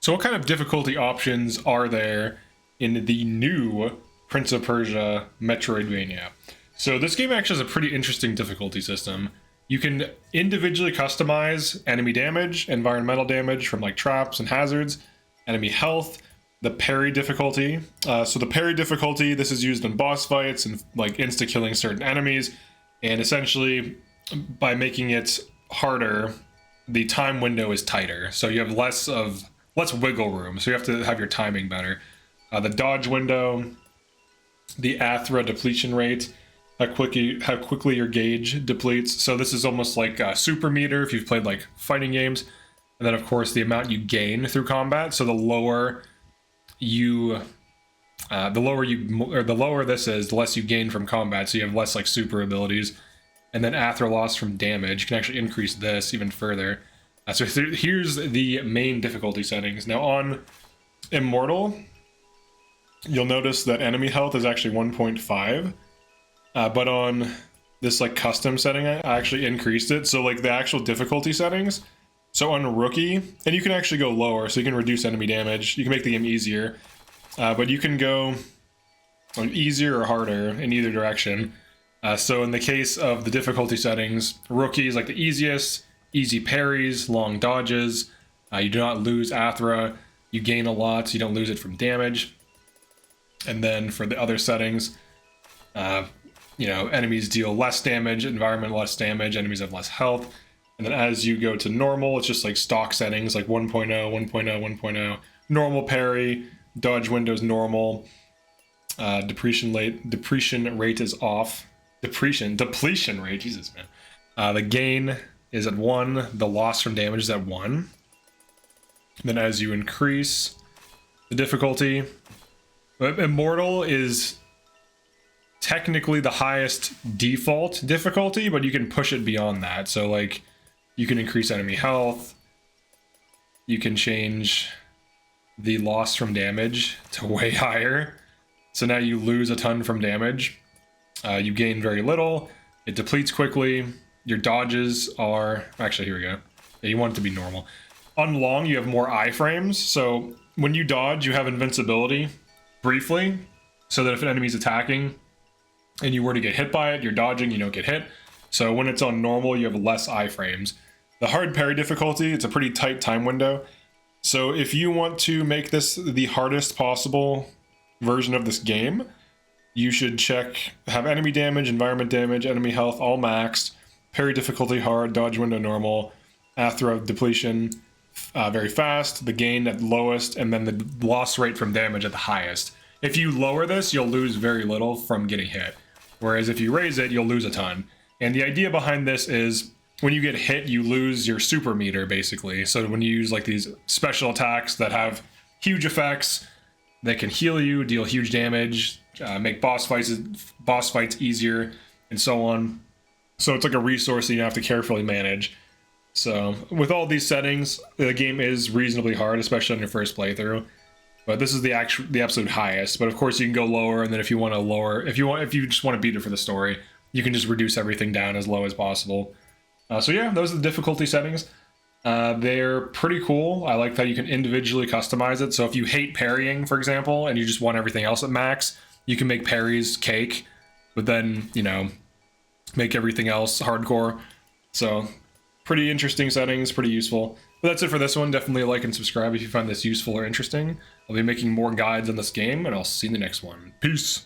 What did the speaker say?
So what kind of difficulty options are there in the new Prince of Persia Metroidvania? So this game actually has a pretty interesting difficulty system. You can individually customize enemy damage, environmental damage from like traps and hazards, enemy health, the parry difficulty. So the parry difficulty, this is used in boss fights and like insta-killing certain enemies. And essentially, by making it harder, the time window is tighter. So you have less wiggle room. So you have to have your timing better. The dodge window, the Athra depletion rate, how quickly your gauge depletes. So this is almost like a super meter if you've played like fighting games. And then of course the amount you gain through combat. So the lower this is, the less you gain from combat. So you have less like super abilities. And then Athra loss from damage. You can actually increase this even further. So here's the main difficulty settings. Now on Immortal, you'll notice that enemy health is actually 1.5. But on this like custom setting, I actually increased it. So like the actual difficulty settings. So on Rookie, and you can actually go lower, so you can reduce enemy damage. You can make the game easier. But you can go easier or harder in either direction. So in the case of the difficulty settings, Rookie is like the easiest. Easy parries, long dodges. You do not lose Athra. You gain a lot, so you don't lose it from damage. And then for the other settings, enemies deal less damage, environment less damage, enemies have less health. And then as you go to normal, it's just like stock settings like 1.0, 1.0, 1.0. Normal parry, dodge windows normal. Depletion rate is off. Depletion rate, Jesus, man. The gain is at 1, the loss from damage is at 1. Then as you increase the difficulty, Immortal is technically the highest default difficulty, but you can push it beyond that. So like you can increase enemy health, you can change the loss from damage to way higher. So now you lose a ton from damage. You gain very little, it depletes quickly. Your dodges are, actually here we go. Yeah, you want it to be normal. On long, you have more iframes. So when you dodge, you have invincibility briefly, so that if an enemy's attacking and you were to get hit by it, you're dodging, you don't get hit. So when it's on normal, you have less iframes. The hard parry difficulty, it's a pretty tight time window. So if you want to make this the hardest possible version of this game, you should have enemy damage, environment damage, enemy health all maxed. Parry difficulty hard, dodge window normal, Athra depletion very fast, the gain at lowest, and then the loss rate from damage at the highest. If you lower this, you'll lose very little from getting hit. Whereas if you raise it, you'll lose a ton. And the idea behind this is when you get hit, you lose your super meter basically. So when you use like these special attacks that have huge effects, that can heal you, deal huge damage, make boss fights easier, and so on. So it's like a resource that you have to carefully manage. So with all these settings, the game is reasonably hard, especially on your first playthrough. But this is the absolute highest. But of course you can go lower, and then if you want to lower, if you just want to beat it for the story, you can just reduce everything down as low as possible. So yeah, those are the difficulty settings. They're pretty cool. I like that you can individually customize it. So if you hate parrying, for example, and you just want everything else at max, you can make parries cake, but then, make everything else hardcore. So pretty interesting settings, pretty useful. But that's it for this one. Definitely like and subscribe if you find this useful or interesting. I'll be making more guides on this game, and I'll see you in the next one. Peace.